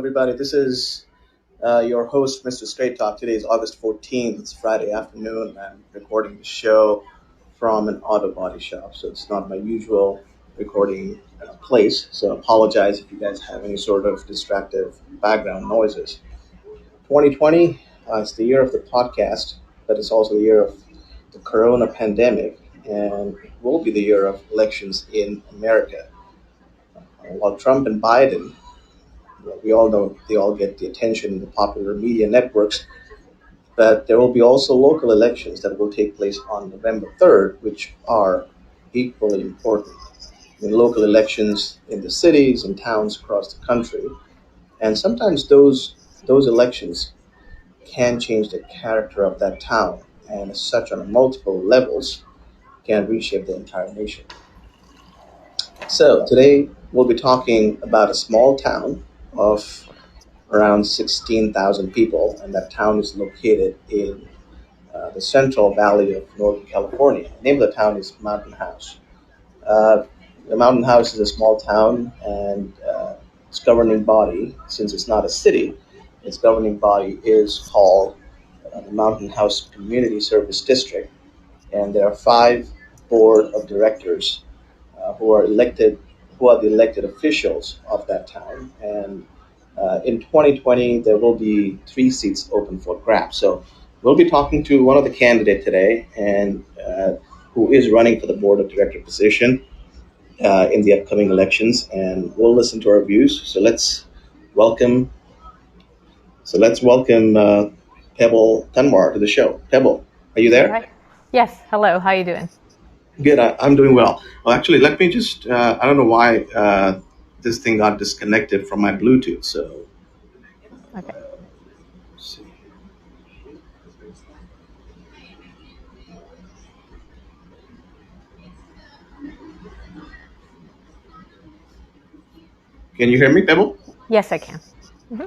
everybody. This is your host, Mr. Straight Talk. Today is August 14th. It's Friday afternoon. I'm recording the show from an auto body shop, so it's not my usual recording place. So I apologize if you guys have any sort of distractive background noises. 2020 is the year of the podcast, but it's also the year of the corona pandemic, and it will be the year of elections in America. While Trump and Biden, well, we all know they all get the attention in the popular media networks, but there will be also local elections that will take place on November 3rd, which are equally important. In local elections in the cities and towns across the country, and sometimes those elections can change the character of that town, and as such, on multiple levels, can reshape the entire nation. So today we'll be talking about a small town of around 16,000 people, and that town is located in the Central Valley of Northern California. The name of the town is Mountain House. Uh, the Mountain House is a small town, and its governing body, since it's not a city, its governing body is called the Mountain House Community Service District, and there are five board of directors who are elected, who are the elected officials of that town. And in 2020, there will be three seats open for grabs. So we'll be talking to one of the candidates today, and who is running for the board of director position in the upcoming elections, and we'll listen to our views. Welcome. So let's welcome Pebble Dunmar to the show. Pebble, are you there? Hi. Yes. Hello. How you doing? Good. I'm doing well. Well, actually, let me just. I don't know why this thing got disconnected from my Bluetooth. So, Okay. let's see. Can you hear me, Pebble? Yes, I can.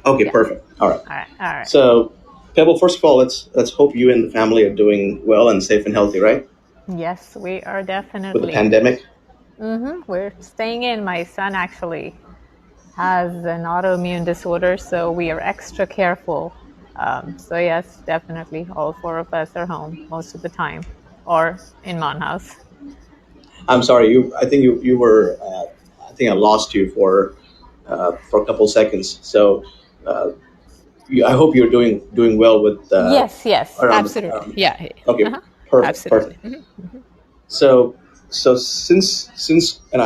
Okay, Yeah. perfect. All right. All right. All right. So, Pebble, first of all, let's hope you and the family are doing well and safe and healthy, right? Yes, we are With the definitely. pandemic. We're staying in. My son actually has an autoimmune disorder, so we are extra careful. So yes, definitely, all four of us are home most of the time, or in Mon House. I'm sorry. I think you were. I think I lost you for a couple seconds. So, uh, I hope you're doing well with Yes. Yes. around the. Absolutely. Yeah. Okay, Uh-huh. perfect, Absolutely. perfect. So since and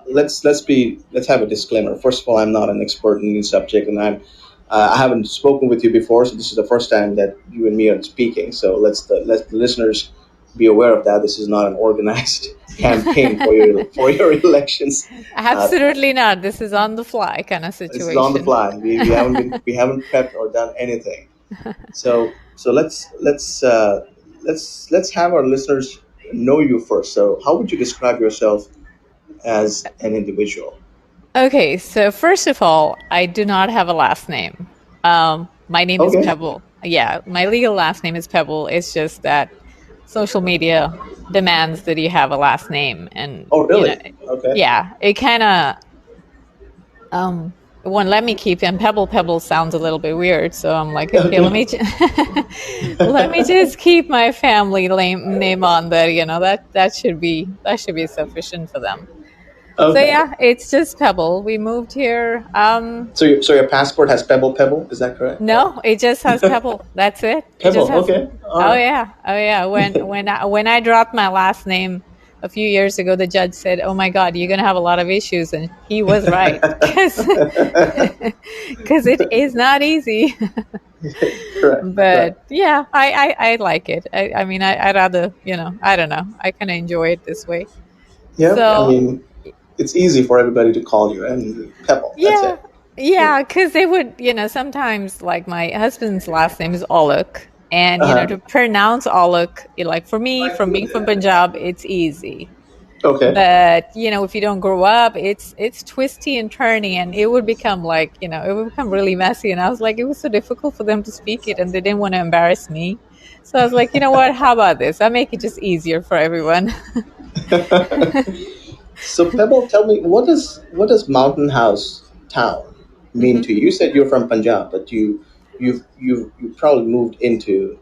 let's have a disclaimer. First of all, I'm not an expert in this subject, and I haven't spoken with you before, so this is the first time that you and me are speaking. So let the listeners be aware of that. This is not an organized campaign for your elections. Uh, Absolutely not. This is on the fly kind of this is on the situation. fly. We haven't prepped or done anything. So let's have our listeners know you first. So how would you describe yourself as an individual? Okay, so first of all, I do not have a last name. My name is Okay. Pebble. Yeah, my legal last name is Pebble. It's just that social media demands that you have a last name, and Oh, really? Okay. yeah, it kind of it won't let me keep. And Pebble Pebble sounds a little bit weird, so I'm like, okay, Okay. let me just keep my family name on there. That should be sufficient for them. So Okay. yeah, it's just Pebble. We moved here. So your passport has Pebble Pebble, is that correct? No, it just has Pebble. That's it. It just Pebble. has. Okay. All Oh right. yeah, oh yeah. When I dropped my last name a few years ago, the judge said, "Oh my God, you're gonna have a lot of issues," and he was right because it is not easy. Correct. Correct. But yeah, I like it. I mean, I rather I don't know. I kind of enjoy it this way. Yeah. I So mean, it's easy for everybody to call you and Pebble. That's yeah, it. Yeah. yeah, because they would, sometimes like my husband's last name is Oluk, and Uh huh. to pronounce Oluk, like for me, from being from Punjab, it's easy. Okay. But if you don't grow up, it's twisty and turny, and it would become like it would become really messy. And I was like, it was so difficult for them to speak it, and they didn't want to embarrass me. So I was like, you know what? How about this? I make it just easier for everyone. So Pebble, tell me what does Mountain House Town mean to you? You said you're from Punjab, but you probably moved into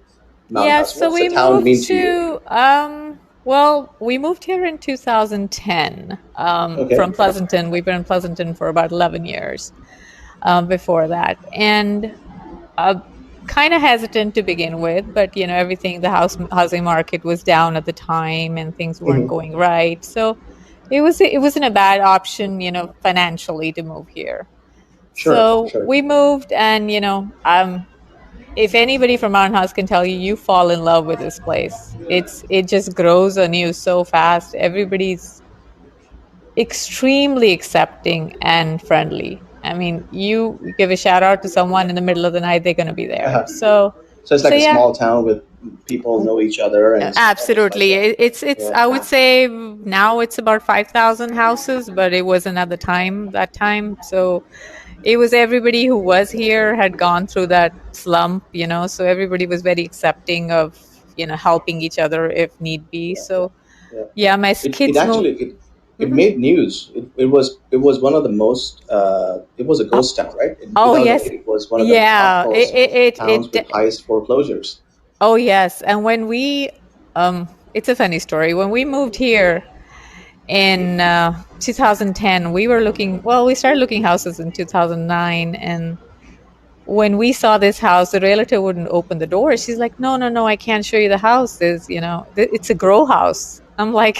Mountain Yeah, House. so What's the we town moved mean to you? to well, we moved here in 2010 Okay. from Pleasanton. We've been in Pleasanton for about 11 years before that. And uh, kind of hesitant to begin with, but everything, the housing market was down at the time and things weren't Hmm. going right. So it wasn't a bad option, financially to move here. Sure, So sure. we moved, and if anybody from Mountain House can tell you, you fall in love with this place. It just grows on you so fast. Everybody's extremely accepting and friendly. I mean, you give a shout out to someone in the middle of the night, they're going to be there. Uh-huh. So, So it's so like a yeah, small town with people know each other, and it's like absolutely. that. It's Yeah. I would say now it's about 5,000 houses, but it wasn't at the time that time. So it was everybody who was here had gone through that slump, so everybody was very accepting of, helping each other if need be. Yeah, yeah, So yeah. yeah, my It kids moved. actually it Mhm. made news. It was one of the most. It was a Oh, ghost town, right? In oh 2008, yes, it was one of the top yeah. most towns with It highest foreclosures. Oh yes, and it's a funny story. When we moved here in 2010, we were looking. Well, we started looking houses in 2009, and when we saw this house, the realtor wouldn't open the door. She's like, "No, no, no, I can't show you the house. It's a grow house." I'm like,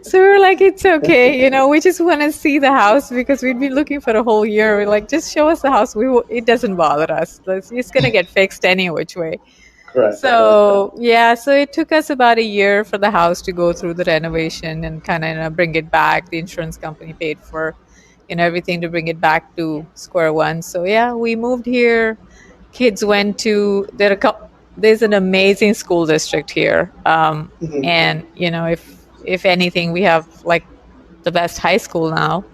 so we were like, "It's okay, we just want to see the house because we'd been looking for a whole year. We're like, just show us the house. It doesn't bother us. It's gonna get fixed any which way." Correct, correct. So yeah, so it took us about a year for the house to go through the renovation and kind of bring it back. The insurance company paid for, everything to bring it back to square one. So yeah, we moved here. Kids went to there's an amazing school district here, Hmm. and if anything, we have like the best high school now.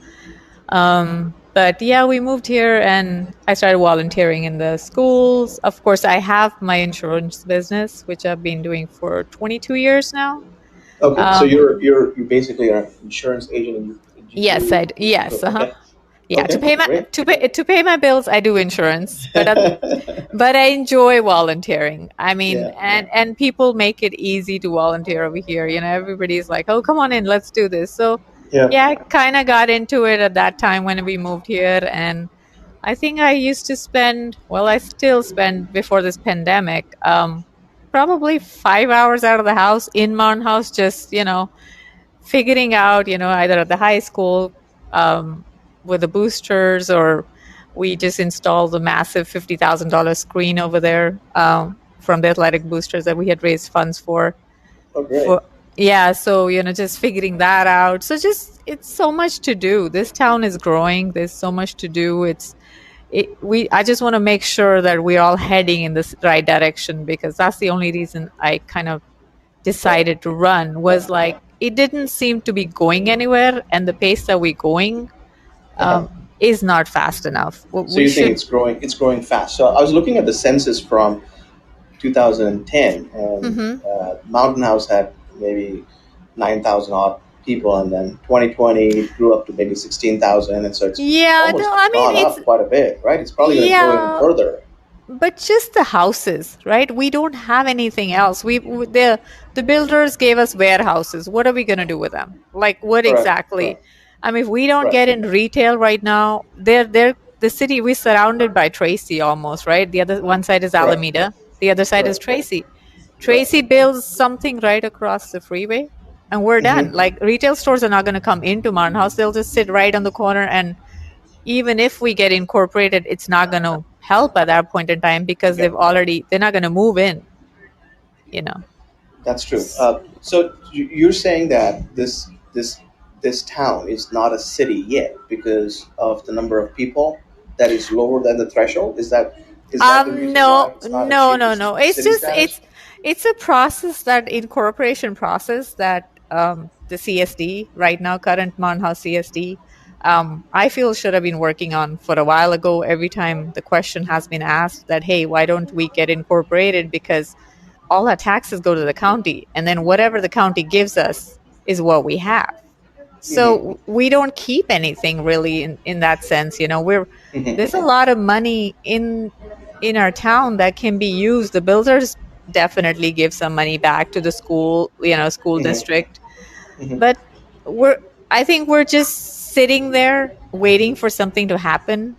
But yeah, we moved here and I started volunteering in the schools. Of course, I have my insurance business, which I've been doing for 22 years now. Okay, so Um, you basically are an insurance agent, and yes, yes, uh-huh. okay, Yeah, okay, great. to pay my bills, I do insurance, but I enjoy volunteering. I mean, Yeah, yeah, and people make it easy to volunteer over here. Everybody's like, "Oh, come on in, let's do this." So, yeah. yeah, I kind of got into it at that time when we moved here, and I think I used to spend, well, I still spend before this pandemic, probably 5 hours out of the house in Mountain House, just figuring out, either at the high school um, with the boosters, or we just installed the massive $50,000 screen over there from the athletic boosters that we had raised funds for. Oh, great. For yeah, so just figuring that out. So just it's so much to do. This town is growing. There's so much to do. I just want to make sure that we're all heading in this right direction, because that's the only reason I kind of Right. decided to run, was like it didn't seem to be going anywhere, and the pace that we're going Uh-huh. um, is not fast enough. So We you think should. it's growing? It's growing fast. So I was looking at the census from 2010, and Mhm. Mountain House had maybe 9,000 odd people, and then 2020 it grew up to maybe 16,000, and so it's Yeah, no, almost I mean gone it's up quite a bit, right? It's probably going to grow even yeah. further. But just the houses, right? We don't have anything else. The builders gave us warehouses. What are we going to do with them? Like what Correct, exactly? correct, I mean, if we don't correct. get in retail right now, they're the city we're surrounded by Tracy almost, right? The other one side is Correct, Alameda, the other side is correct, Tracy. correct. Tracy builds something right across the freeway and we're done. Hmm. Like retail stores are not going to come into Martin House. They'll just sit right on the corner, and even if we get incorporated, it's not going to help at that point in time because Yeah, they're not going to move in, you know. that's true. So you're saying that this town is not a city yet because of the number of people that is lower than the threshold. Is that the reason why No, it's not no, achieved no, this no. It's city just status? it's a process, that incorporation process that the CSD right now, current Monhouse CSD, I feel should have been working on for a while ago. Every time the question has been asked that, hey, why don't we get incorporated? Because all our taxes go to the county, and then whatever the county gives us is what we have. Hmm. So we don't keep anything really in that sense. We're There's a Hmm. lot of money in our town that can be used. The builders definitely give some money back to the school, school Hmm. district. Hmm. But we're I think we're just sitting there waiting for something to happen,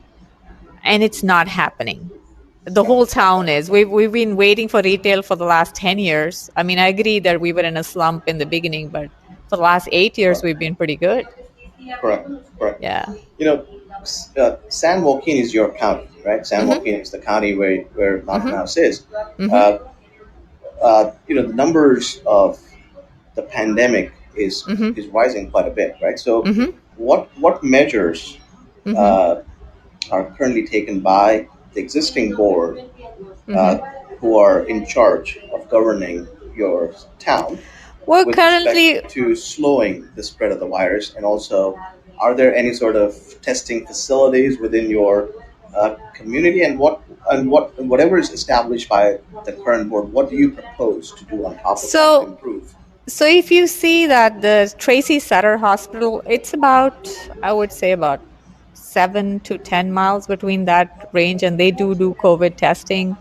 and it's not happening. The Got whole it. town is. We've been waiting for retail for the last 10 years. I mean, I agree that we were in a slump in the beginning, but for the last 8 years Correct. we've been pretty good. Correct. Correct. Yeah. You know, San Joaquin is your county, right? San Mhm. Joaquin is the county where Mountain Mhm. House is. Mhm. Uh, the numbers of the pandemic Mhm. is rising quite a bit, right? So, Mhm. what measures Mhm. uh, are currently taken by the existing board uh, Mhm. who are in charge of governing your town Well, with respect currently, to slowing the spread of the virus? And also, are there any sort of testing facilities within your community? And whatever is established by the current board, what do you propose to do on top of that to so improve? so if you see that the Tracy Sutter Hospital, it's about, I would say, about 7 to 10 miles between that range, and they do COVID testing.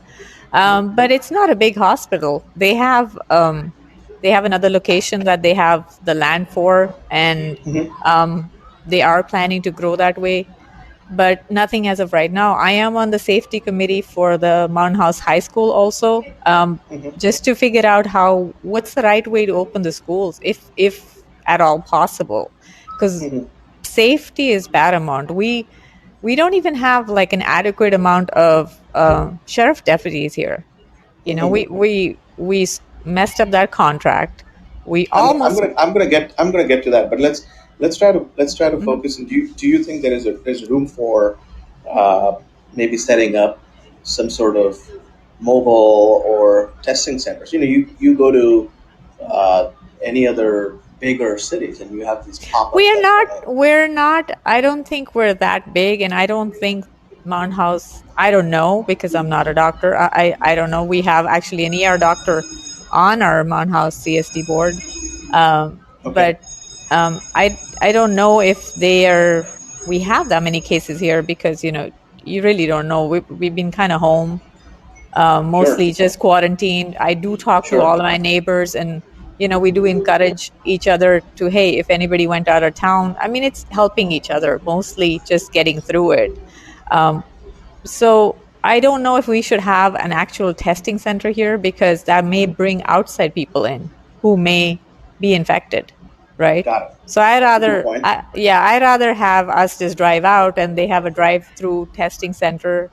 But it's not a big hospital. They have another location that they have the land for, and Hmm. um, they are planning to grow that way, but nothing as of right now. I am on the safety committee for the Mountain House High School also, Hmm. just to figure out what's the right way to open the schools, if at all possible, because Hmm. safety is paramount. We don't even have like an adequate amount of sheriff deputies here. Hmm. We messed up that contract. We I'm almost. gonna I'm gonna get to that, but let's try to Mhm. focus. And do you think there's room for uh, maybe setting up some sort of mobile or testing centers? You go to uh, any other bigger cities and you have these pop-ups that kind of. We're not, I don't think we're that big, and I don't think Mount House, I don't know because I'm not a doctor. I don't know. We have actually an ER doctor on our Mount House CSD board. Okay. But I don't know if we have that many cases here because, you really don't know. We've been kind of home, Sure. mostly just quarantined. I do talk to Sure. all of my neighbors, and we do encourage each other to, hey, if anybody went out of town, I mean, it's helping each other, mostly just getting through it. Um, so I don't know if we should have an actual testing center here because that may bring outside people in who may be infected, right? Got it. So That's a good point. I'd rather have us just drive out and they have a drive-through testing center,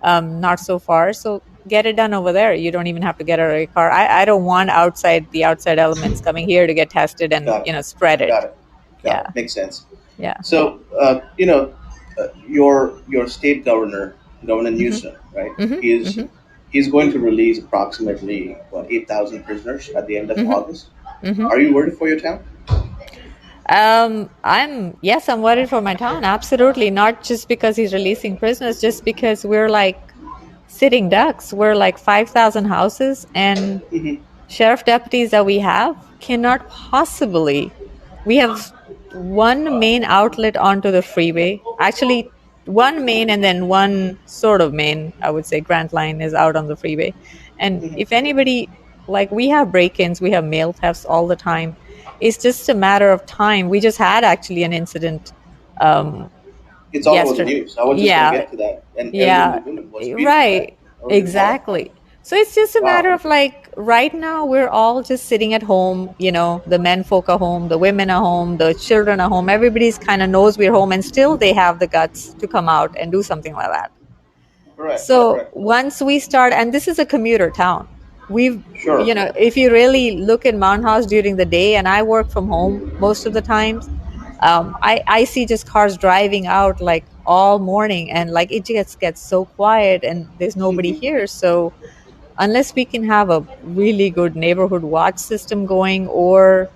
not so far. So get it done over there. You don't even have to get out of your car. I don't want the outside elements coming here to get tested and, Got it. spread Got it. it. Got Yeah. it. Makes sense. Yeah. So, your state governor, Governor Hmm. Newsom, right? Hmm. He's Hmm. he's going to release approximately 8,000 prisoners at the end of Hmm. August. Hmm. Are you worried for your town? I'm worried for my town. Absolutely. Not just because he's releasing prisoners, just because we're like sitting ducks. We're like 5,000 houses, and Hmm. sheriff deputies that we have cannot possibly. We have one main outlet onto the freeway. Actually, one main and then one sort of main, I would say Grant Line is out on the freeway. And Hmm. if anybody, like, we have break ins, we have mail thefts all the time. It's just a matter of time. We just had actually an incident um, It's all over the yesterday. news. I was just going to Yeah, get to that. An elderly yeah, woman was beaten, right? right. Elderly woman. Exactly. So it's just a matter Wow. of like right now we're all just sitting at home, the men folk are home, the women are home, the children are home. Everybody's kind of knows we're home, and still they have the guts to come out and do something like that. Correct. So Correct. once we start, and this is a commuter town, we've, Sure. if you really look at Mount House during the day, and I work from home most of the times, I see just cars driving out like all morning, and like it just gets so quiet and there's nobody here. So unless we can have a really good neighborhood watch system going, or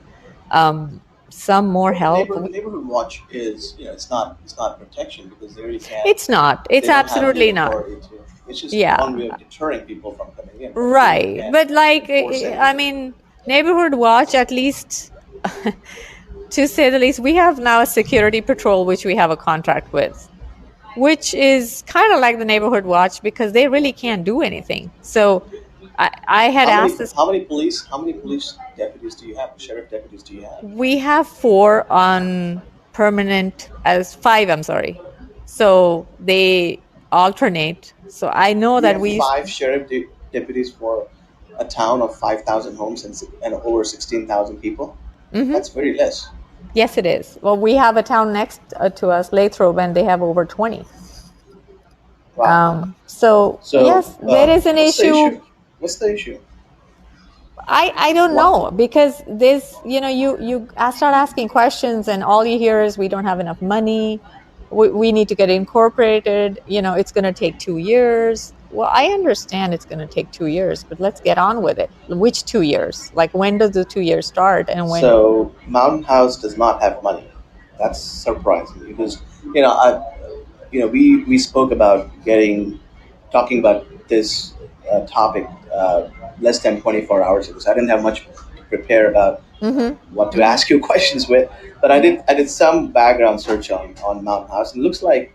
um, some more Well, help, neighborhood watch is it's not protection because they really can't. it's not. It's They don't have the absolutely not. authority to. It's just Yeah. one way of deterring people from coming in, but they really Right. can't But like, enforce I anything. mean, neighborhood watch, at least to say the least. We have now a security patrol, which we have a contract with, which is kind of like the neighborhood watch because they really can't do anything. So I had asked this. how many police deputies do you have? Sheriff deputies do you have? We have four on permanent, as five, I'm sorry. So they alternate. So I know You that have five deputies for a town of 5,000 homes and over 16,000 people. Mhm. That's very less. Yes, it is. Well, we have a town next to us, Lathrop, and they have over 20. Wow. So So, yes, there is an what's the issue. issue? What's the issue? I don't What? know because this, you start asking questions and all you hear is we don't have enough money. We need to get incorporated. It's going to take 2 years. Well, I understand it's going to take 2 years, but let's get on with it. Which 2 years? Like when does the 2 years start and when? So, Mountain House does not have money. That's surprising because you know I we spoke about talking about this topic less than 24 hours ago. So I didn't have much to prepare about Mm-hmm. what to Mm-hmm. ask you questions with, but Mm-hmm. I did some background search on Mountain House, and it looks like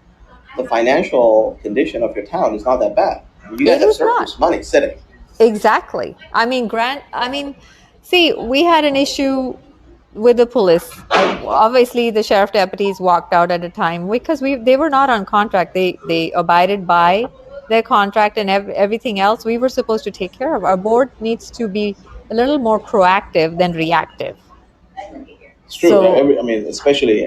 the financial condition of your town is not that bad. You guys It have is not. surplus money sitting. Exactly. I mean, see, we had an issue with the police. Obviously, the sheriff deputies walked out at a time because they were not on contract. They abided by their contract and everything else we were supposed to take care of. Our board needs to be a little more proactive than reactive. It's true. So I mean, especially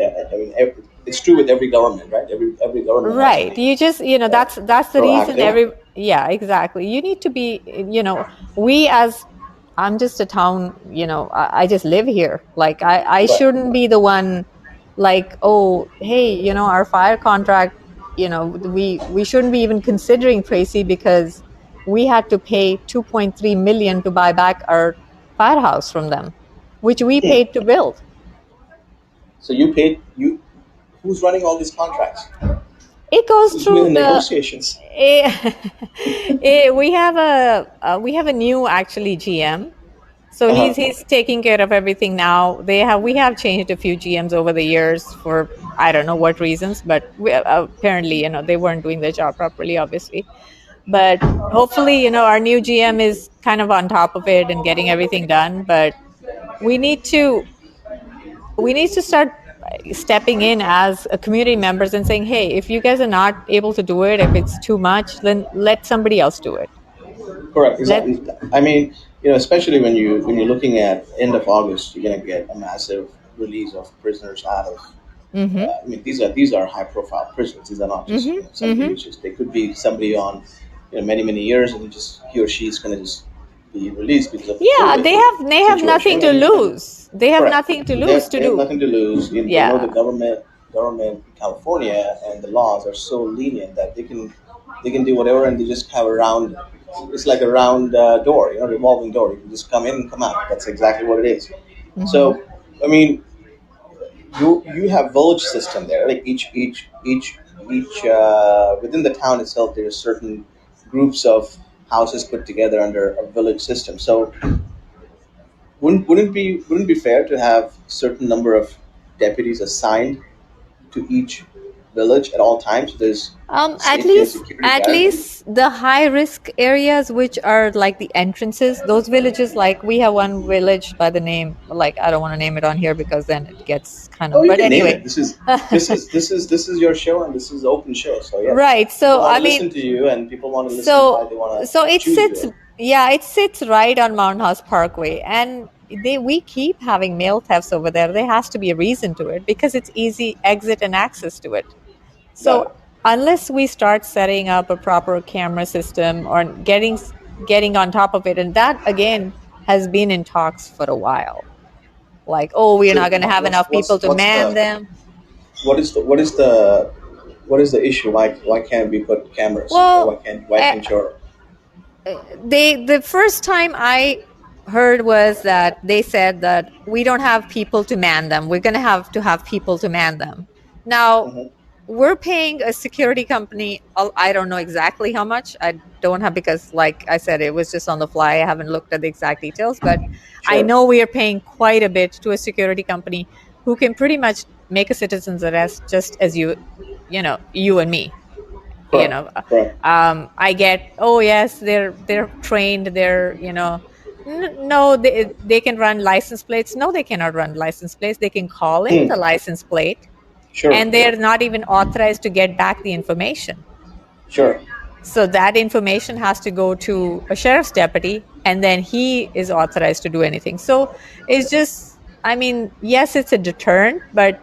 it's true with every government, right? Every government has to right. be You just, that's the reason proactive. yeah, exactly. You need to be, we as, I'm just a town, I just live here. Like I Right. shouldn't be the one like, oh, hey, our fire contract, we shouldn't be even considering Tracy because we had to pay 2.3 million to buy back our firehouse from them, which we paid to build. So you paid you. Who's running all these contracts? It goes Who's doing through the the negotiations? we have a new actually GM. So Uh he's huh. he's taking care of everything now. We have changed a few GMs over the years for I don't know what reasons, but apparently they weren't doing their job properly, obviously. But hopefully our new GM is kind of on top of it and getting everything done. But we need to we need to start stepping in as a community members and saying, hey, if you guys are not able to do it, if it's too much, then let somebody else do it. Correct. Let Exactly. I mean, especially when you're looking at end of August, you're gonna get a massive release of prisoners out of. Mm-hmm. I mean, these are high profile prisoners. These are not just Mm-hmm. somebody Mm-hmm. who's just. They could be somebody on, many years, and he or she is gonna just be released because of the Yeah, COVID they have nothing situation, to and lose. They have correct. nothing to They lose have, to they have do. nothing to lose. They know the Yeah. government in California and the laws are so lenient that they can do whatever, and they just have a round. It's like a round door, revolving door. You can just come in and come out. That's exactly what it is. Mm-hmm. So, I mean, you have village system there. Like each within the town itself, there's certain groups of houses put together under a village system. So wouldn't be fair to have certain number of deputies assigned to each village at all times? So there's At safety and least, security at guaranteed. least the high risk areas, which are like the entrances, those villages, like we have one village by the name, like I don't want to name it on here because then it gets kind Oh, of. you But can name anyway, it. This is your show, and this is open show. So yeah, right. people So want I to mean, listen to you, and people want to listen why so they want to so it choose sits, you. yeah, it sits right on Mount House Parkway, and we keep having mail thefts over there. There has to be a reason to it because it's easy exit and access to it. Got So it. unless we start setting up a proper camera system or getting on top of it, and that again has been in talks for a while. Like, oh, we're So not going to have enough people to man them. what is the what is the what is the issue? Why can't we put cameras? Well, Why uh, can't your the first time I heard was that they said that we don't have people to man them. We're going to have people to man them. Now, Mhm. we're paying a security company. I don't know exactly how much. I don't have because, like I said, it was just on the fly. I haven't looked at the exact details, but I Sure. know we are paying quite a bit to a security company. who can pretty much make a citizen's arrest just as you and me. you Correct. know Correct. I get, oh yes, they're trained, they're no, they can run license plates. No, they cannot run license plates. They can call in the Hmm. license plate, Sure. and they're not even authorized to get back the information. Sure. So that information has to go to a sheriff's deputy, and then he is authorized to do anything. So it's just, I mean, yes, it's a deterrent, but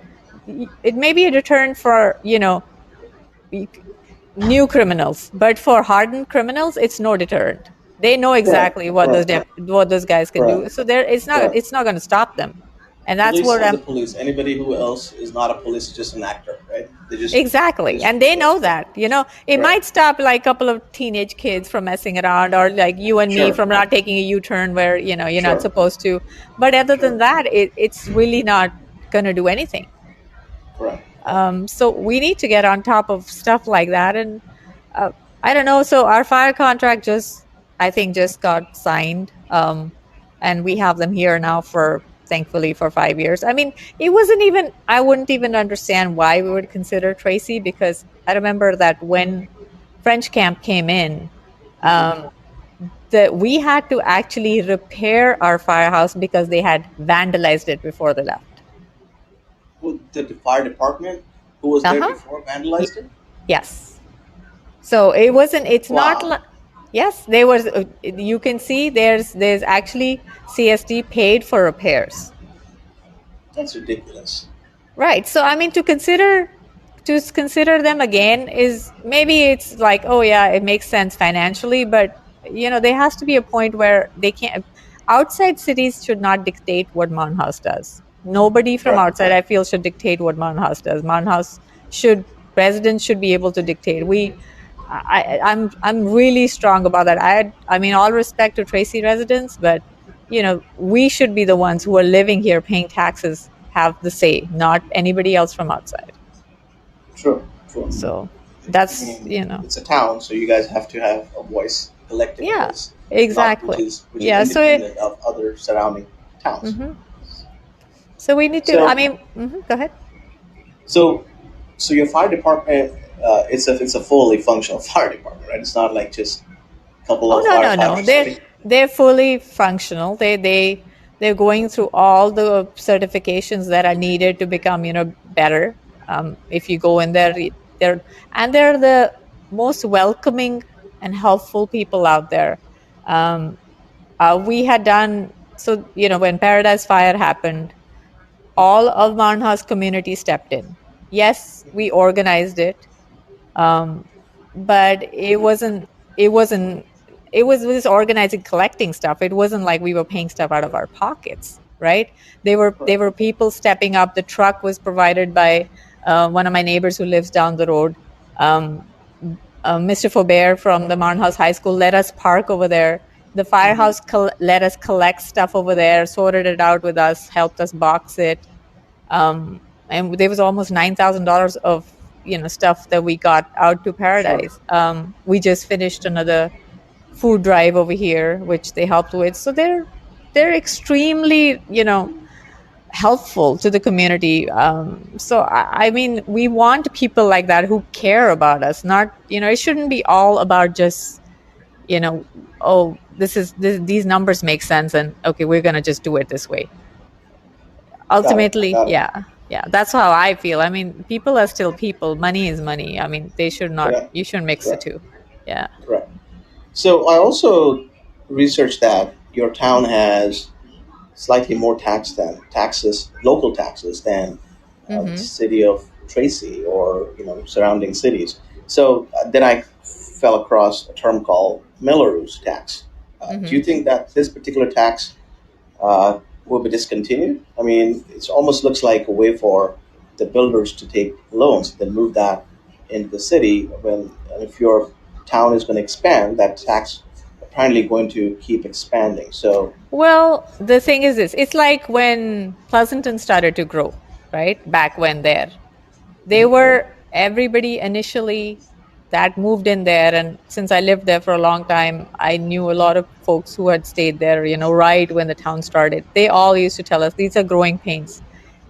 it may be a deterrent for new criminals, but for hardened criminals, it's no deterrent. They know Correct. exactly what Correct. what those guys can do. Correct. So there, Correct. it's not going to stop them, and that's Police what is the I'm. police. Anybody who else is not a police is just an actor, right? They Exactly. just And they yeah. know that. It Correct. might stop like a couple of teenage kids from messing around, or like you and me Sure. from not taking a U-turn where, you're not Sure. supposed to. But other Sure. than that, it's really not going to do anything. Correct. Correct. So we need to get on top of stuff like that. And uh, I don't know. So our fire contract I think, just got signed, and we have them here now for, thankfully, for 5 years. I mean, it wasn't even. I wouldn't even understand why we would consider Tracy, because I remember that when French Camp came in, Mm-hmm. um, that we had to actually repair our firehouse because they had vandalized it before they left. Who, the fire department who was Uh there huh. before vandalized it? Yes. So it wasn't. It's not Wow, like. Yes, there was. You can see there's actually CSD paid for repairs. that's ridiculous. Right. So I mean, to consider them again is, maybe it's like, oh yeah, it makes sense financially, but there has to be a point where they can't. Outside cities should not dictate what Mon House does. Nobody from Correct. outside, I feel, should dictate what Mon House does. Mon House should Residents should be able to dictate. I'm really strong about that. I mean, all respect to Tracy residents, but we should be the ones who are living here paying taxes have the say, not anybody else from outside. True. True. So I that's, mean, it's a town, so you guys have to have a voice, collective yeah, voice, not exactly. which is Yeah, independent of other surrounding towns. mhm. So we need to, I So, mean, go ahead. so, so your fire department, it's a fully functional fire department, right? It's not like just a couple Oh of no, no, no. firefighters They're sitting. they're fully functional. They're going through all the certifications that are needed to become, better. If you go in there, they're they're the most welcoming and helpful people out there. Um, we had done so, when Paradise Fire happened, all of Marnha's community stepped in. Yes, we organized it, um, but it wasn't it was this organizing, collecting stuff. It wasn't like we were paying stuff out of our pockets, right? They were Correct. people stepping up. The truck was provided by one of my neighbors who lives down the road. um, Mr. Faubert from the Marnhouse High School let us park over there. The Hmm. firehouse let us collect stuff over there, sorted it out with us, helped us box it. And there was almost $9,000 of stuff that we got out to Sure. Paradise. We just finished another food drive over here, which they helped with. So they're extremely helpful to the community. So I mean, we want people like that who care about us. Not it shouldn't be all about just you know oh, these numbers make sense, and okay, we're gonna just do it this way. Got it. Ultimately, Got it. yeah, yeah, that's how I feel. I mean, people are still people. Money is money. I mean, they should not Correct. you shouldn't mix the Correct. two. Yeah. Correct. So I also researched that your town has slightly more local taxes than the Mm-hmm. city of Tracy or surrounding cities. So then I fell across a term called Melrose tax. Do Mm-hmm. you think that this particular tax will be discontinued? I mean, it almost looks like a way for the builders to take loans, then move that into the city. When if your town is going to expand, that tax apparently going to keep expanding. So, Well, the thing is this, it's like when Pleasanton started to grow, right? Back when they were everybody initially that moved in there. And since I lived there for a long time, I knew a lot of folks who had stayed there, right when the town started. They all used to tell us these are growing pains.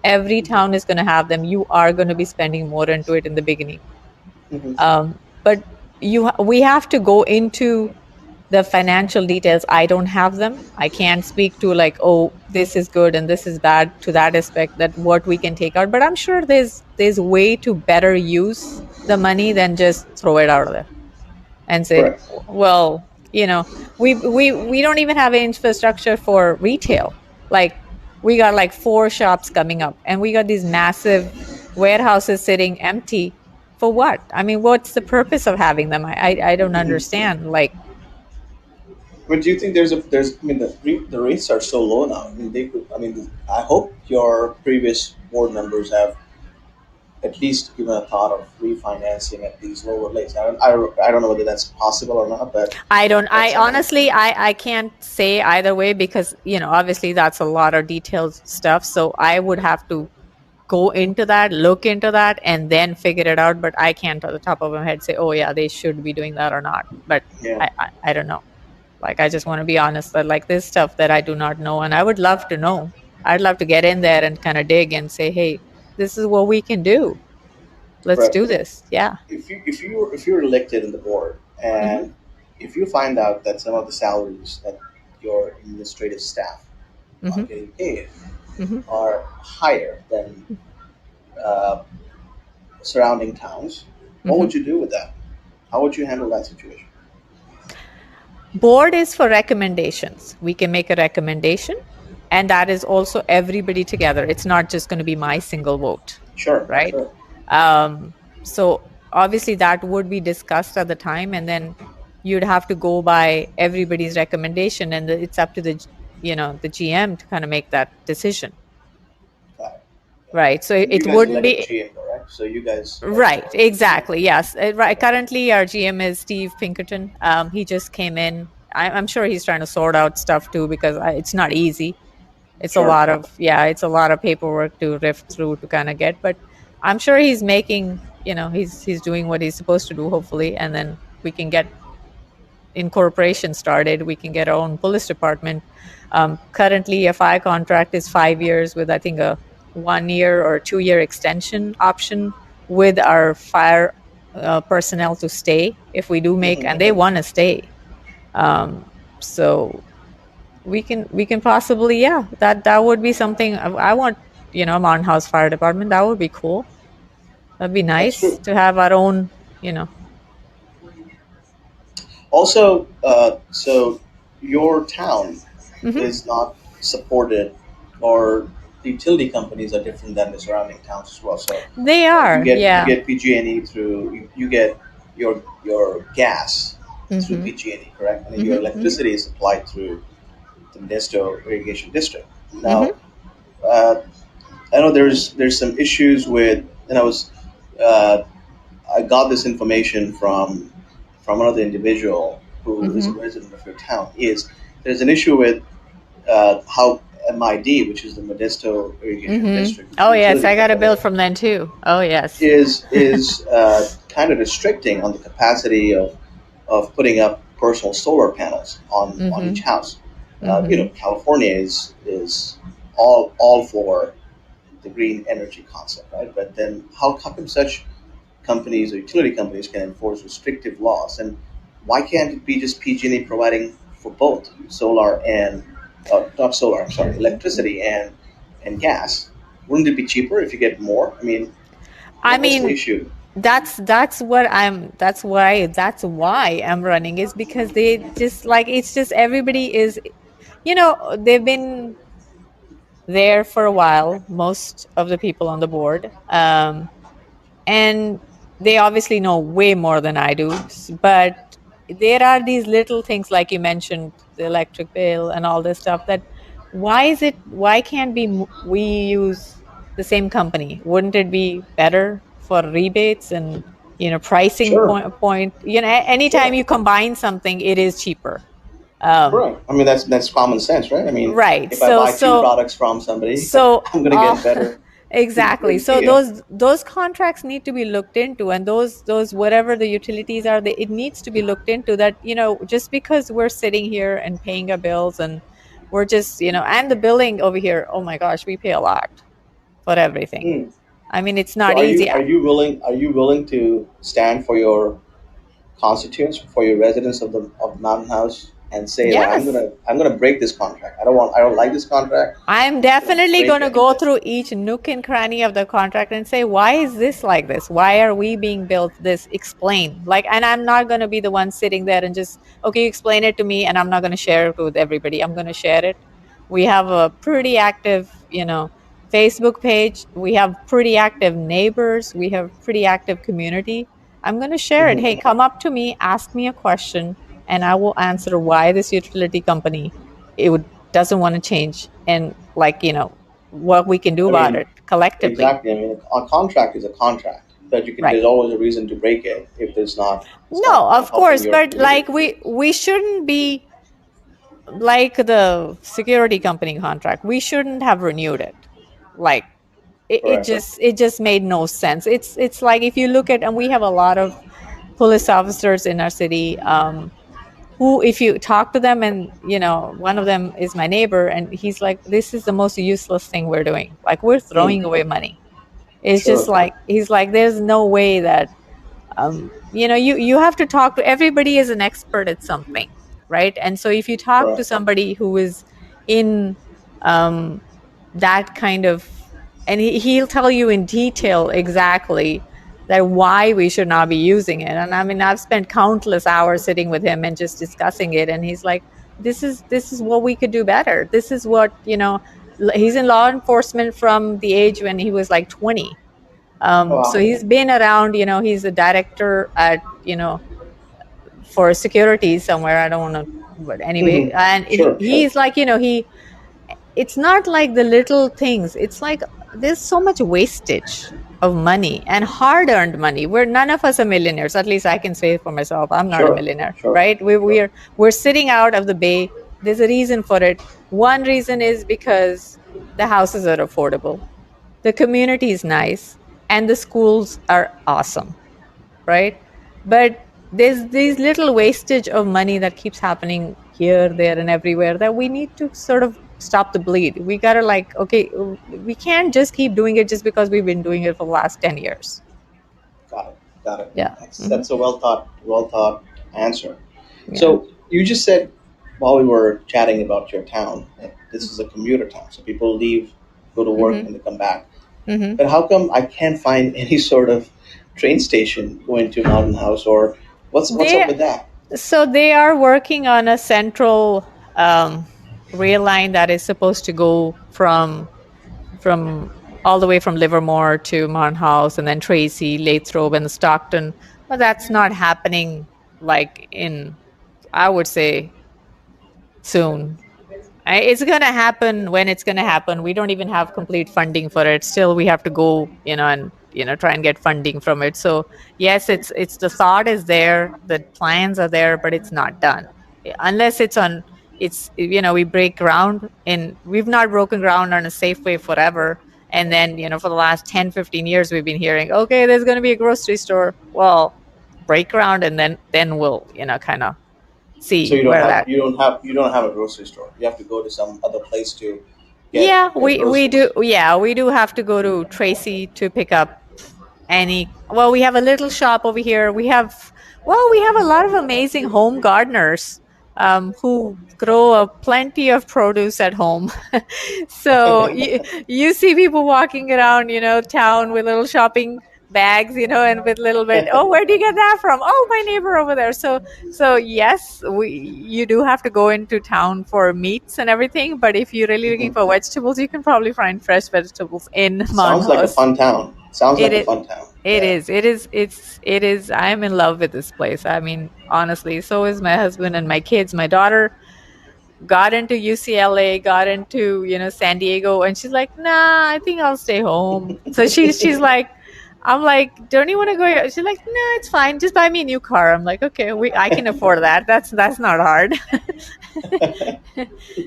Every town is going to have them. You are going to be spending more into it in the beginning. Hmm. But we have to go into the financial details. I don't have them. I can't speak to like, oh, this is good and this is bad to that aspect, that what we can take out. But I'm sure there's way to better use the money than just throw it out of there and say, Correct. well, we don't even have infrastructure for retail. Like, we got like four shops coming up, and we got these massive warehouses sitting empty. For what? I mean, what's the purpose of having them? I don't Hmm. understand. Like, But do you think there's I mean the rates are so low now. I mean they could. I mean I hope your previous board members have at least given a thought of refinancing at these lower rates. I don't know whether that's possible or not, but I don't. that's I something. honestly, I can't say either way, because obviously that's a lot of detailed stuff. So I would have to go into that, look into that, and then figure it out. But I can't, at the top of my head, say, oh yeah, they should be doing that or not. But Yeah. I don't know. Like, I just want to be honest that, like, this stuff that I do not know, and I would love to know. I'd love to get in there and kind of dig and say, hey, this is what we can do. Let's Right. do this. Yeah. If you're elected in the board Mm-hmm. and if you find out that some of the salaries that your administrative staff are Mm-hmm. getting paid Mm-hmm. are higher than uh, surrounding towns, what Mm-hmm. would you do with that? How would you handle that situation? Board is for recommendations. We can make a recommendation, and that is also everybody together. It's not just going to be my single vote, Sure, right? sure. So obviously that would be discussed at the time, and then you'd have to go by everybody's recommendation, and it's up to the GM to kind of make that decision, Got it. right? So And you it guys wouldn't elect the be. GM, correct? So you guys Right, elect the GM. exactly. Yes. Right. Okay. Currently, our GM is Steve Pinkerton. He just came in. I'm sure he's trying to sort out stuff too, because it's not easy. It's a Sure. lot of, yeah, it's a lot of paperwork to riff through to kind of get. But I'm sure he's making, he's doing what he's supposed to do, hopefully, and then we can get incorporation started. We can get our own police department. Currently, a fire contract is 5 years with, I think, a 1 year or 2 year extension option with our fire personnel to stay if we do make, and Hmm. they want to stay. Um, so we can possibly, yeah, that would be something. I want, a mountain house fire department. That would be cool. That'd be That's nice true. to have our own. You know. Also, so your town Hmm. is not supported, or the utility companies are different than the surrounding towns as well. So They you are, get you yeah. get PG&E through you get your gas through Hmm. PG&E, correct? And then your Hmm. Hmm. electricity is supplied through the Modesto Irrigation District. Now, Hmm. uh, I know there's some issues with, and uh, I got this information from another individual who is a Hmm. resident of your town. Is there's an issue with how MID, which is the Modesto Irrigation Hmm. District, which is Oh a yes, utility I got a company, bill from them too. Oh yes. is kind of restricting on the capacity of putting up personal solar panels on each Hmm. house. Hmm. California is all for the green energy concept, right? But then how come such companies or utility companies can enforce restrictive laws, and why can't it be just PG&E providing for both solar and not solar, I'm sorry, electricity and gas? Wouldn't it be cheaper if you get more? I mean, I what's the mean, issue? that's why I'm running, is because they just, like, it's just everybody is, they've been there for a while, most of the people on the board. And they obviously know way more than I do. But there are these little things, like you mentioned, the electric bill and all this stuff, that why can't we use the same company? Wouldn't it be better for rebates and, pricing Sure, point, anytime sure. you combine something, it is cheaper. um, Correct. I mean, that's common sense, right? I mean, right. if I so buy two so products from somebody, So I'm going to get all a better exactly. So deal. those contracts need to be looked into, and those whatever the utilities are, it needs to be looked into. That, just because we're sitting here and paying our bills, and we're just, and the billing over here. Oh my gosh, we pay a lot. for everything. Hmm. I mean, it's So not easy. are you willing to stand for your constituents, for your residents of the mountain house, and say like Yes, I'm gonna break this contract. I don't like this contract. I'm I'm just gonna definitely break going to it. go through each nook and cranny of the contract and say, why is this like this? Why are we being built this? Explain. Like, and I'm not going to be the one sitting there and just, okay, explain it to me, and I'm not going to share it with everybody. I'm going to share it. We have a pretty active, Facebook page. We have pretty active neighbors. We have pretty active community. I'm going to share it. Hey, Hmm. come up to me, ask me a question, and I will answer why this utility company it would doesn't want to change, and like what we can do I about mean, it collectively. exactly. I mean, a contract is a contract, but you can. Right. There's always a reason to break it if it's not No, of helping course, your but like community. we shouldn't be like the security company contract. We shouldn't have renewed it. Like Correct. it just made no sense. It's like if you look at, and we have a lot of police officers in our city, who, if you talk to them, and one of them is my neighbor, and he's like, this is the most useless thing we're doing. Like, we're Hmm. throwing away money. It's just Sure. like, he's like, there's no way that you have to talk to everybody is an expert at something, right? And so if you talk to Correct. somebody who is in um, that kind of, and he'll tell you in detail exactly that why we should not be using it. And I mean, I've spent countless hours sitting with him and just discussing it, and he's like, this is what we could do better. This is what, he's in law enforcement from the age when he was like 20. So Wow. he's been around, he's a director at, for security somewhere. I don't want to, but anyway, Hmm. and Sure. Sure. he's like, it's not like the little things. It's like there's so much wastage of money and hard earned money. We're none of us are millionaires. At least I can say for myself, I'm not a Sure. millionaire, Sure. right? We, Sure. we're sitting out of the bay. There's a reason for it. One reason is because the houses are affordable, the community is nice, and the schools are awesome, right? But there's these little wastage of money that keeps happening here, there, and everywhere that we need to sort of stop the bleed. We gotta, like, okay, we can't just keep doing it just because we've been doing it for the last 10 years. Got it. Got it. Yeah. That's a well thought answer. Yeah. So you just said while we were chatting about your town that this is a commuter town, so people leave, go to work, Hmm. and they come back. Hmm. But how come I can't find any sort of train station going to Mountain House, or what's up they with that? so they are working on a central rail line that is supposed to go from all the way from Livermore to Marne House, and then Tracy, Lathrop, and Stockton. But that's not happening, like, in, I would say, soon. It's going to happen when it's going to happen. We don't even have complete funding for it. Still, we have to go, and try and get funding from it. So yes, it's the thought is there, the plans are there, but it's not done unless it's on. It's, we break ground, and we've not broken ground on a safe way forever. And then, for the last 10, 15 years, we've been hearing, okay, there's going to be a grocery store. Well, break ground, and then we'll, kind of So see where that. you don't have a grocery store. You have to go to some other place to Yeah, get we do. groceries. Yeah, we do have to go to Tracy to pick up any. Well, we have a little shop over here. We have a lot of amazing home gardeners, who grow plenty of produce at home. So you see people walking around, town with little shopping bags, and with little bit. Oh, where do you get that from? Oh, my neighbor over there. So yes, you do have to go into town for meats and everything. But if you're really looking Mhm. for vegetables, you can probably find fresh vegetables in Mount Sounds like a House. fun town. Sounds It like a is. fun town. It Yeah. is. It is. It is. I'm in love with this place. I mean, honestly, so is my husband and my kids. My daughter got into UCLA, got into, San Diego, and she's like, "Nah, I think I'll stay home." So she's like, I'm like, "Don't you want to go here?" She's like, "No, it's fine. Just buy me a new car." I'm like, "Okay, I can afford that. That's not hard."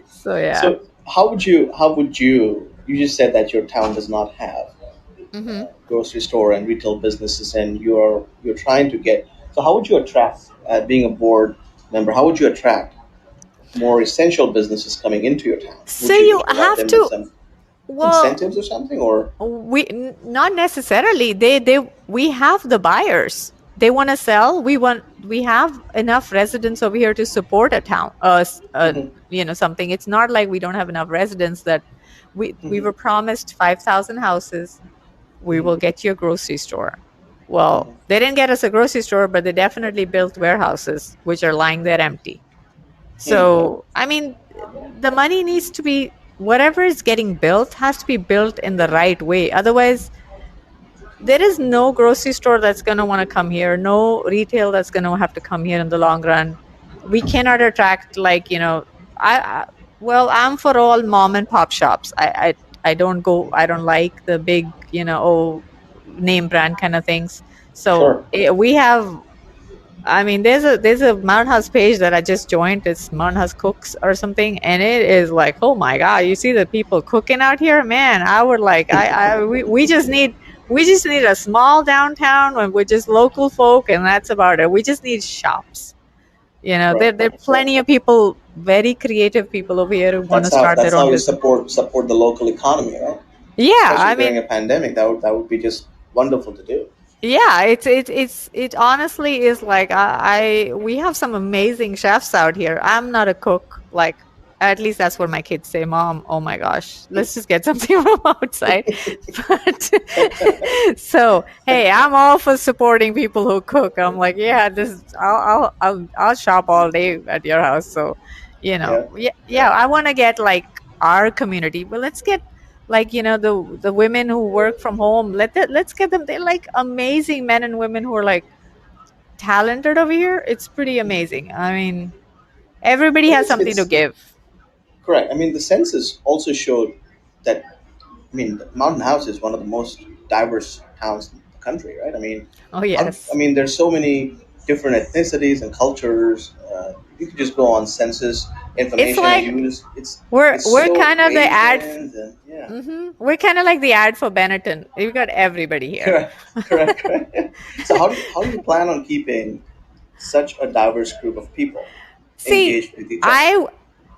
So yeah. So how would you just said that your town does not have Hmm. grocery store and retail businesses, and you're trying to get. So how would you attract, being a board member? How would you attract more essential businesses coming into your town? So Would you you just provide have them with to. some? Well, incentives or something, or not necessarily. We have the buyers. They want to sell. We have enough residents over here to support a town. hmm Something. It's not like we don't have enough residents that we hmm were promised 5,000 houses. We will hmm get you a grocery store. Well, hmm they didn't get us a grocery store, but they definitely built warehouses, which are lying there empty. hmm So, I mean, the money needs to be, whatever is getting built has to be built in the right way. Otherwise, there is no grocery store that's going to want to come here, no retail that's going to have to come here in the long run. We cannot attract, like, I well, I'm for all mom and pop shops. I don't like the big, name brand kind of things. So Sure. we have, I mean, there's a Mount House page that I just joined. It's Mount House Cooks or something, and it is like, oh my god, you see the people cooking out here, man. I would like, we just need a small downtown and we're just local folk, and that's about it. We just need shops. Right. There are Right. plenty of people, very creative people over here who want to start That's their how own we business. support the local economy, right? Yeah, Especially I during a mean, pandemic, that would be just wonderful to do. yeah, it honestly is like, we have some amazing chefs out here. I'm not a cook, like, at least that's what my kids say. Mom, oh my gosh, let's just get something from outside. But so hey, I'm all for supporting people who cook. I'm like, yeah, I'll shop all day at your house. So, Yeah. yeah, yeah, Yeah. I want to get like our community, but let's get, like, the women who work from home. Let's get them. They're like amazing men and women who are like talented over here. It's pretty amazing. I mean, everybody I mean, has something to it's give. correct. I mean, the census also showed that. I mean, Mountain House is one of the most diverse towns in the country, right? I mean, Oh I yes, mean, there's so many different ethnicities and cultures. You could just go on census it's information and like use we're it's we're so kind of the ad. Asians and yeah. We're kind of like the ad for Benetton. We've got everybody here. Correct, correct, correct. So how do you plan on keeping such a diverse group of people See, engaged with each other? I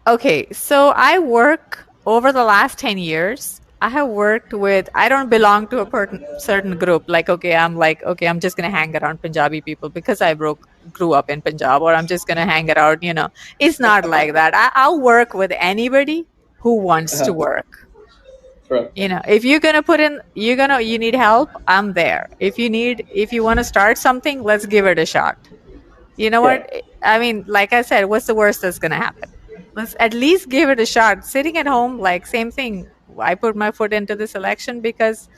okay, so I work over the last 10 years. I have worked with, I don't belong to a certain group. Like, okay, I'm just going to hang around Punjabi people because grew up in Punjab, or I'm just going to hang around. It's not like that. I'll work with anybody who wants to Uh-huh. work. Correct. If you're going to put in, you need help, I'm there. If you want to start something, let's give it a shot. You know what? Correct. I mean, like I said, what's the worst that's going to happen? Let's at least give it a shot. Sitting at home, like, same thing. I put my foot into this election because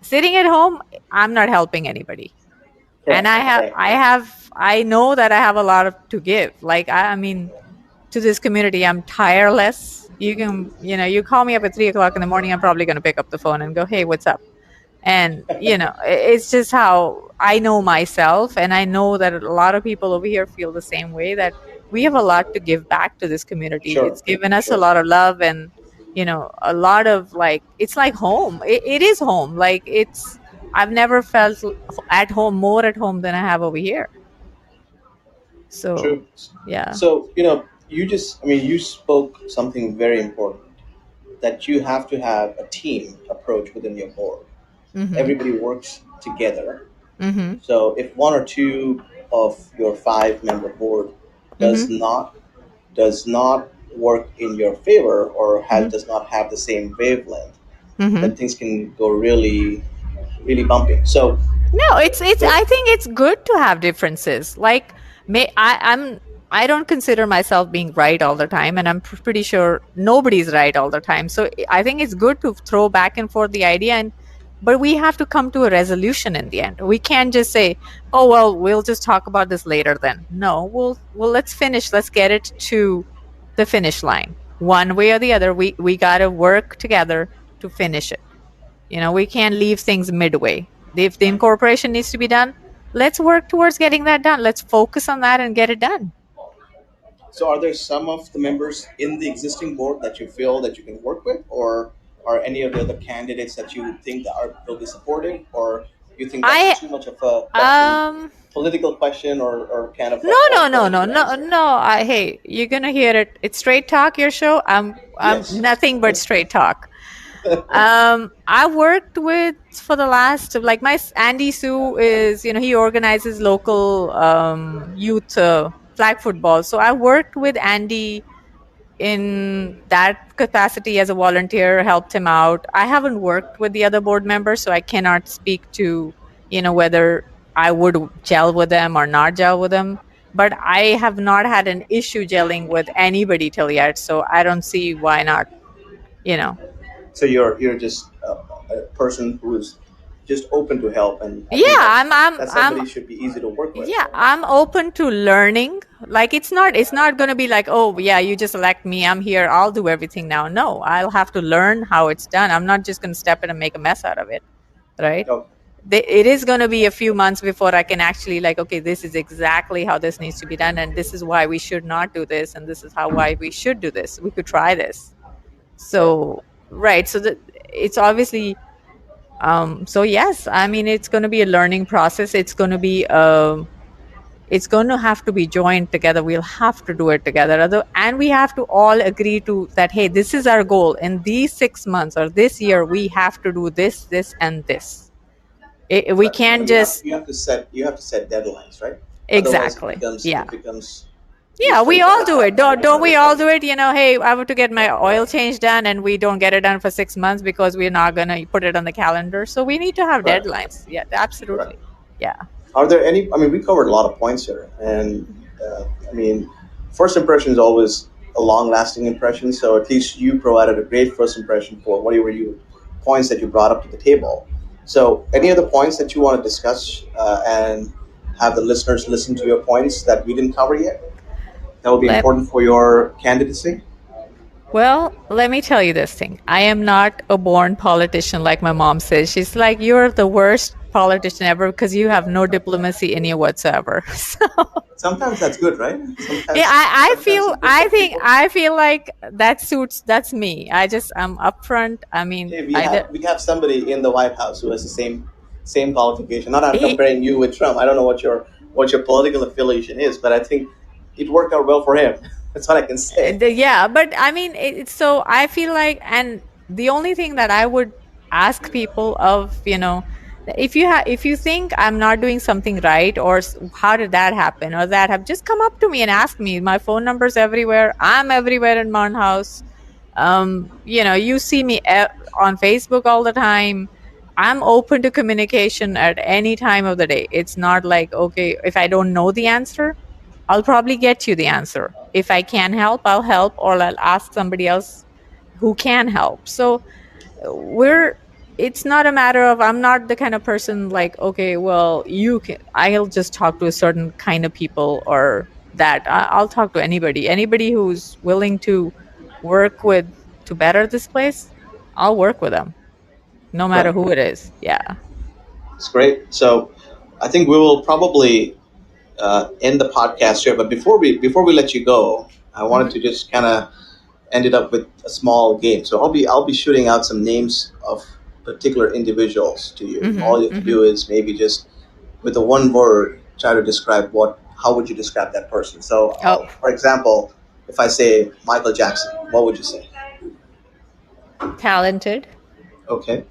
sitting at home, I'm not helping anybody. And Correct. Right. I know that I have a lot to give. Like, I mean, to this community, I'm tireless. You call me up at 3 o'clock in the morning, I'm probably going to pick up the phone and go, hey, what's up? And it's just how I know myself, and I know that a lot of people over here feel the same way, that we have a lot to give back to this community. Sure. It's given us a Sure. lot of love, and a lot of, like, it's like home. It is home. Like, I've never felt at home, more at home than I have over here. So True. yeah. So, I mean, you spoke something very important, that you have to have a team approach within your board. Mm-hmm. Everybody works together. Mm-hmm. So, if one or two of your five-member board Mm-hmm. does not does not work in your favor, or Mm-hmm. does not have the same wavelength, Mm-hmm. then things can go really, really bumpy. So, No, it's the, I think it's good to have differences. Like, I don't consider myself being right all the time, and I'm pretty sure nobody's right all the time. So I think it's good to throw back and forth the idea, but we have to come to a resolution in the end. We can't just say, "Oh, well, we'll just talk about this later then." No, let's finish. Let's get it to the finish line. One way or the other, we got to work together to finish it. We can't leave things midway. If the incorporation needs to be done, let's work towards getting that done. Let's focus on that and get it done. so, are there some of the members in the existing board that you feel that you can work with, or are any of the other candidates that you think that will be supportive, or you think that's I too much of a question, um political question, or kind of a no, hard no, no, question no, to no, answer? no. Hey, you're gonna hear it. It's straight talk. Your show. I'm Yes. nothing but straight talk. I worked with for the last like Andy Sue is he organizes local youth flag football. So I worked with Andy in that capacity as a volunteer, helped him out. I haven't worked with the other board members, so I cannot speak to whether I would gel with them or not gel with them. But I have not had an issue gelling with anybody till yet, so I don't see why not. You know. So you're just a person who is just open to help, and I Yeah, think I'm I'm that I'm somebody should be easy to work with. yeah, I'm open to learning. Like it's not going to be like, "Oh, yeah, you just elect me. I'm here. I'll do everything now." No, I'll have to learn how it's done. I'm not just going to step in and make a mess out of it, right? No, It is going to be a few months before I can actually like, okay, this is exactly how this needs to be done, and this is why we should not do this, and this is how why we should do this. We could try this. right, So, right. So that it's obviously so yes, I mean it's going to be a learning process. It's going to have to be joined together. We'll have to do it together. And we have to all agree to that, hey, this is our goal. In these 6 months or this year, we have to do this, this, and this. We right. can't And just, you have to set deadlines, right? Otherwise, exactly. Yeah. it becomes Yeah, just we things that all are do it. happening Don't behind the we all scenes. do it? Hey, I have to get my oil change done and we don't get it done for 6 months because we're not going to put it on the calendar. So we need to have Right, deadlines. Yeah, right. absolutely. Yeah. Are there any? I mean, we covered a lot of points here, and I mean, first impression is always a long-lasting impression. So at least you provided a great first impression for whatever you points that you brought up to the table. So, any other points that you want to discuss and have the listeners listen to your points that we didn't cover yet? That will be Let important for your candidacy. Well, let me tell you this thing. I am not a born politician like my mom says. She's like, you're the worst politician ever because you have no diplomacy in you whatsoever. So, Sometimes that's good, right? yeah, Sometimes it's good for people. I feel like that's me. I'm upfront. I mean, Hey, I did. we have somebody in the White House who has the same qualification. Not I'm He, comparing you with Trump. I don't know what your political affiliation is, but I think it worked out well for him. That's what I can say. Yeah, but I mean, it's so I feel like, and the only thing that I would ask people of, if you think I'm not doing something right, or how did that happen, or that have just come up to me and ask me. My phone number's everywhere. I'm everywhere in Mon House. You see me on Facebook all the time. I'm open to communication at any time of the day. It's not like, okay, if I don't know the answer, I'll probably get you the answer. If I can help, I'll help, or I'll ask somebody else who can help. So we're it's not a matter of, I'm not the kind of person like, okay, well, I'll just talk to a certain kind of people, or that I'll talk to anybody who's willing to work with to better this place. I'll work with them no matter Right. who it is. Yeah. It's great. So I think we will probably end the podcast here. But before we let you go, I wanted Hmm. to just kind of ended up with a small game. So I'll be shooting out some names of particular individuals to you. Hmm. All you have to Hmm. do is maybe just with a one word try to describe how would you describe that person. So Oh, for example, if I say Michael Jackson, what would you say? talented. Okay.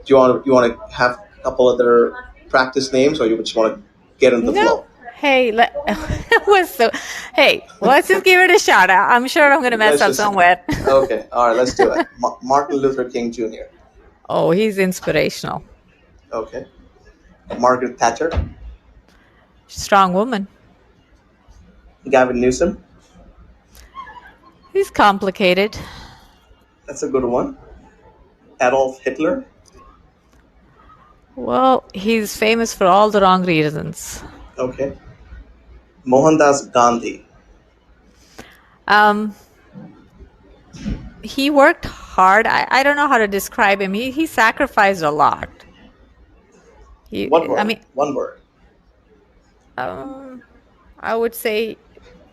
Do you want to have a couple other practice names, or you just want to get into the No. flow? Hey, that was so. Hey, let's just give it a shot. I'm sure I'm gonna mess Let's up just somewhere. okay. All right, let's do it. Martin Luther King Jr. Oh, he's inspirational. Okay. Margaret Thatcher. Strong woman. Gavin Newsom. He's complicated. That's a good one. Adolf Hitler. Well, he's famous for all the wrong reasons. Okay. Mohandas Gandhi. Um, he worked hard. I don't know how to describe him. He sacrificed a lot. What I word? mean, One word. um, I would say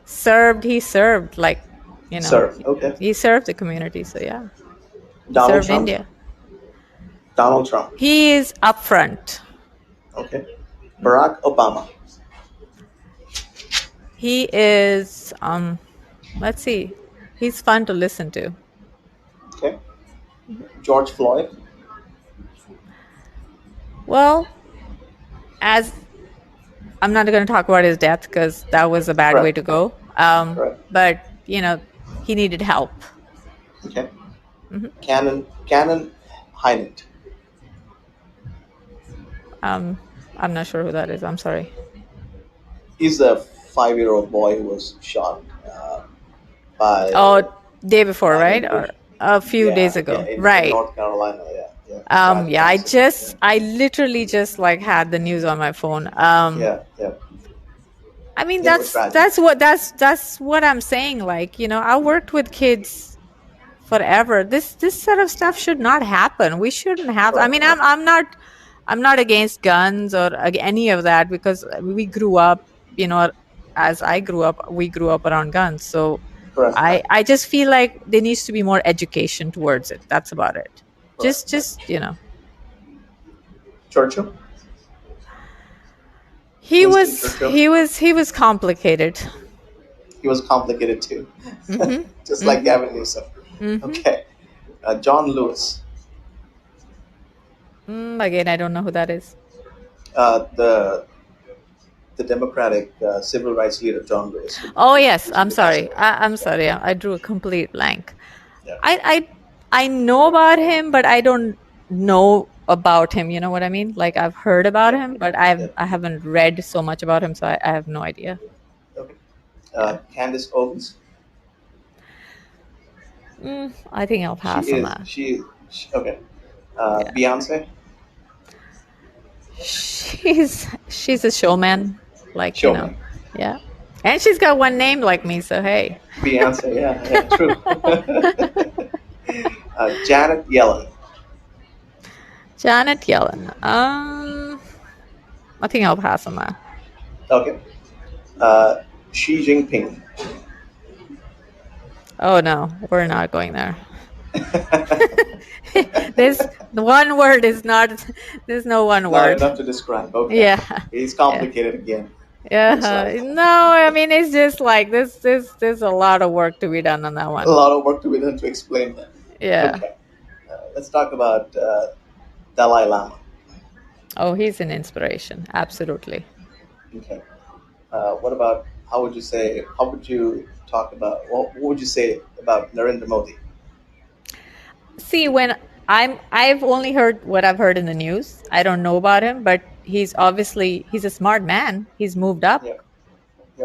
served. He served like, Serve. Okay. he served the community. So yeah, he Donald served Trump. India. Donald Trump. He is upfront. Okay. Barack Obama. He is let's see. He's fun to listen to. Okay. Mhm. George Floyd. Well, as I'm not going to talk about his death because that was a bad way Correct. to go. Correct. But he needed help. Okay. Hmm. Cannon Hynet. Um, I'm not sure who that is. I'm sorry. He's a 5-year-old boy who was shot by Oh, day before, an right? Or individual. a few days Yeah, yeah, ago, in right? North Carolina. Yeah, yeah. Bad Yeah. I transit. Yeah, just, I literally just like had the news on my phone. yeah, yeah. I mean, It was tragic. that's what I'm saying. Like, I worked with kids forever. This sort of stuff should not happen. We shouldn't have. I Correct. mean, I'm not against guns or any of that because we grew up, as I grew up, we grew up around guns. So Correct. I just feel like there needs to be more education towards it. That's about it. Correct. Just. Churchill. He Winston was Churchill. he was he was complicated. He was complicated too, Mhm. just like Mhm. Gavin Newsom. Mhm. Okay. John Lewis, Again, I don't know who that is. the Democratic civil rights leader, John Lewis, who Oh yes, I'm recently passed sorry. away. I'm sorry. I drew a complete blank. Yeah. I I know about him, but I don't know about him. You know what I mean? Like I've heard about Yeah. him, but Yeah. I haven't read so much about him, so I have no idea. Okay. Yeah. Candace Owens. I think I'll She pass on is. that. She okay. Yeah. Beyonce. She's a showman, like Showman. yeah. And she's got one name like me, so hey. Beyonce. Yeah. Yeah. True. Janet Yellen. Janet Yellen. I think I'll pass on that. Okay. Uh, Xi Jinping. Oh no, we're not going there. This the one word is not. There's no one Not word. enough to describe. Okay. Yeah, He's yeah, complicated again. Looks yeah. like No, I mean it's just like this. There's a lot of work to be done on that a one. lot of work to be done to explain that. Yeah. Okay. Let's talk about Dalai Lama. Oh, he's an inspiration. Absolutely. Okay. What about how would you say? How would you talk about? What would you say about Narendra Modi? See, when I've only heard what I've heard in the news. I don't know about him, but he's a smart man. He's moved up. Yep.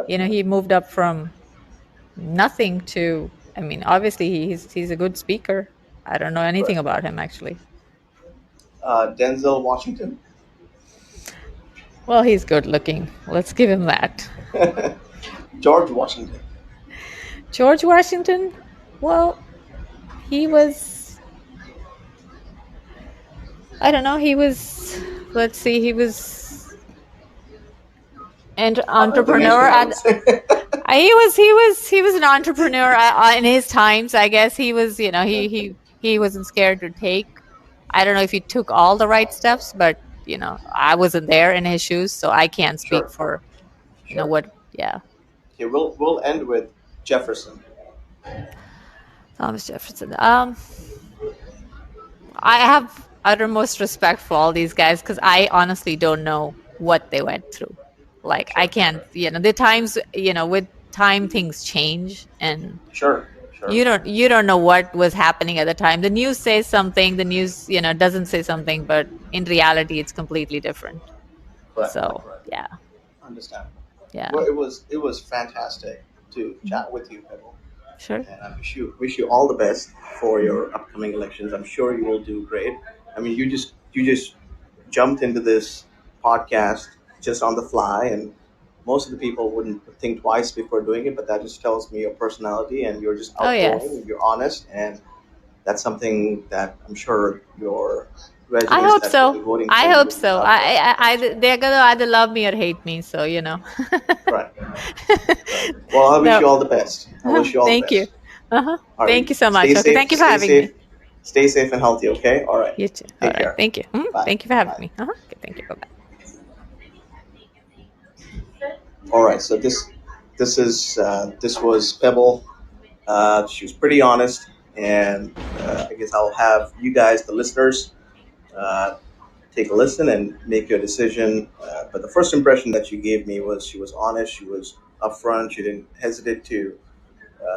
Yep. He moved up from nothing to. I mean, obviously he's a good speaker. I don't know anything Correct. about him actually. Denzel Washington. Well, he's good looking. Let's give him that. George Washington. George Washington. Well, he was. I don't know. He was. Let's see. He was an The entrepreneur nation, I would at. say. He was an entrepreneur in his times. I guess he was. He wasn't scared to take. I don't know if he took all the right steps, but I wasn't there in his shoes, so I can't speak Sure. for Sure. what. Yeah, Okay. We'll end with Jefferson. Thomas Jefferson. I have uttermost respect for all these guys because I honestly don't know what they went through. Like I Sure. can't. The times. With time things change, and Sure. Sure. you don't know what was happening at the time. The news says something, the news doesn't say something, but in reality it's completely different. Correct. So Correct. yeah, Understand. yeah, Well, it was fantastic to mhm, chat with you, Pebble, sure. and I wish you all the best for your upcoming elections. I'm sure you will do great. I mean, you just jumped into this podcast just on the fly, and most of the people wouldn't think twice before doing it. But that just tells me your personality, and you're just Oh outgoing, yes, and you're honest, and that's something that I'm sure your I residents hope that will so. be voting for I you hope will be so. outgoing. They're gonna either love me or hate me. So Right. Right. Well, I wish no. you all the best. I wish you all the Thank you. best. Uh-huh. All right. Thank you so Stay much. Okay, safe. thank you for Stay having safe. me. Stay safe and healthy. Okay. All right. You too. All Take right. care. Thank you. Bye. Thank you for having Bye. me. Okay, thank you. Bye bye. All right. So this was Pebble. She was pretty honest, and guess I'll have you guys, the listeners, uh, take a listen and make your decision. But the first impression that she gave me was she was honest, she was upfront, she didn't hesitate to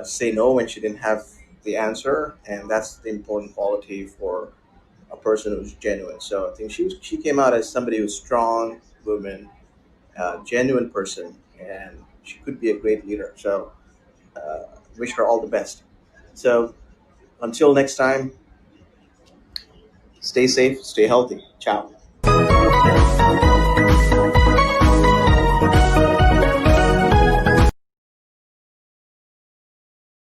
say no when she didn't have the answer, and that's the important quality for a person who's genuine. So I think she came out as somebody who's strong woman, genuine person, and she could be a great leader. So wish her all the best. So until next time, stay safe, stay healthy. Ciao.